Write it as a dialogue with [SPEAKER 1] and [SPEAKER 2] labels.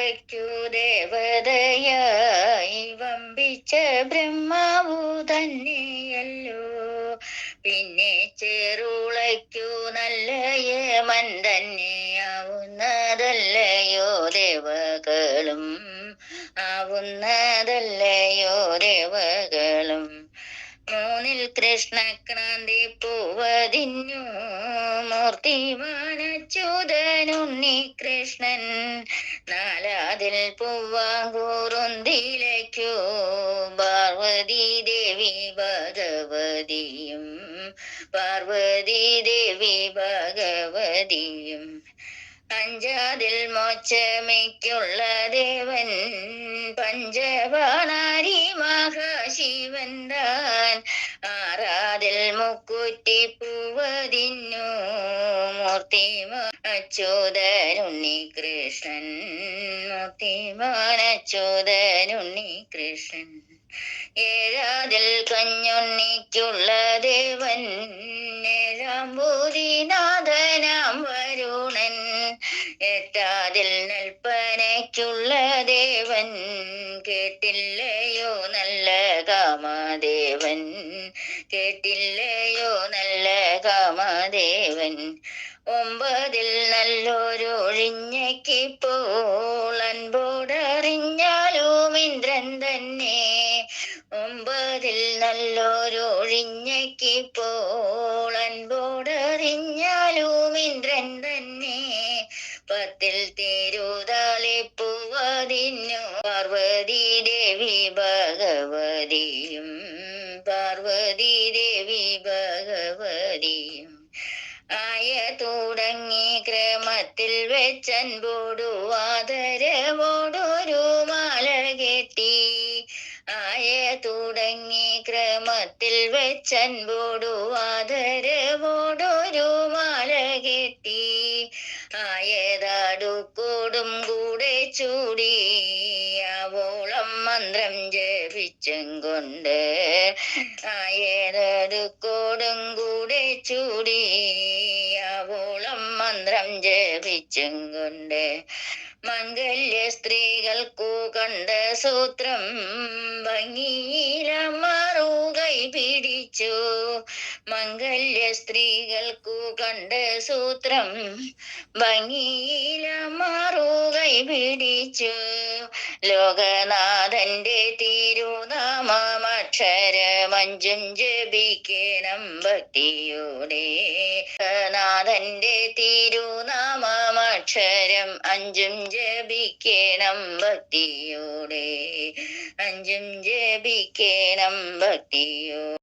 [SPEAKER 1] ചെറുളയ്ക്കു ദേവതയായി വമ്പിച്ച ബ്രഹ്മാവു തന്നെയല്ലോ. പിന്നെ ചെറുളയ്ക്കു നല്ല യമൻ തന്നെയാവുന്നതല്ലയോ ദേവകളും, ആവുന്നതല്ലയോ ദേവകളും. മൂന്നിൽ കൃഷ്ണക്രാന്തി പൂവതിന്നു മൂർത്തിമാനച്യുതനുണ്ണികൃഷ്ണൻ. നാലാതിൽ പൂവാങ്കൂറുന്തിലേക്കു പാർവതി ദേവി ഭഗവതിയും, പാർവതി ദേവി ഭഗവതിയും. അഞ്ചാതിൽ മോക്ഷമയ്ക്കുള്ള ദേവൻ പഞ്ചബാണാരി മഹാശിവൻ താൻ. ആറാതിൽ മുക്കുറ്റി പൂവതിന്നു മൂർത്തിമാൻ അച്യുതനുണ്ണികൃഷ്ണൻ, മൂർത്തിമാൻ അച്യുതനുണ്ണികൃഷ്ണൻ. ഏഴാതിൽ കഞ്ഞുണ്ണിക്കുള്ള ദേവൻ ഏഴാംബൂതിനാഥനാം വരുണൻ. എട്ടാതിൽ നൽപ്പനയ്ക്കുള്ള ദേവൻ കേട്ടില്ലയോ നല്ല കാമദേവൻ, കേട്ടില്ലയോ നല്ല കാമദേവൻ. ഒമ്പതിൽ നല്ലൊരു ഒഴിഞ്ഞയ്ക്കിപ്പോൾ അൻപോടറിഞ്ഞാലും ഇന്ദ്രൻ തന്നെ. ഒമ്പതിൽ നല്ലൊരു ഒഴിഞ്ഞയ്ക്കിപ്പോൾ അൻപോടറിഞ്ഞാലും ഇന്ദ്രൻ തന്നെ. പത്തിൽ തിരുതാളിപ്പൂവതിന്നു പാർവതി ദേവി ഭഗവതിയും, പാർവതി ദേവി ഭഗവതിയും. ആയ തുടങ്ങി ക്രമത്തിൽ വെച്ചൻപോടു ആദരവോടൊരു മാല കെട്ടി. ആയ തുടങ്ങി ക്രമത്തിൽ വെച്ചൻപോടു ആദരവോടൊരു മാല കെട്ടി. ആയതാടുക്കോടും കൂടെ ചൂടി ആവോളം മന്ത്രം ജപിച്ചും കൊണ്ട്. ആയതാടുക്കോടും കൂടെ ചൂടി ആവോളം മന്ത്രം ജപിച്ചും കൊണ്ട്. മംഗല്യ സ്ത്രീകൾക്കു കണ്ട സൂത്രം ഭംഗിയിലമറുകൈ പിടിച്ചു. മംഗല്യ സ്ത്രീകൾക്കു കണ്ട സൂത്രം ഭംഗിയിലമറുകൈ പിടിച്ചു. ലോകനാഥന്റെ തിരുനാമമക്ഷരമഞ്ചും ജപിക്കണം ഭക്തിയോടെ. നാഥന്റെ തിരുനാമമക്ഷരം അഞ്ചും ജപിക്കണം ഭക്തിയോടെ, അഞ്ചും ജപിക്കണം ഭക്തിയോടെ.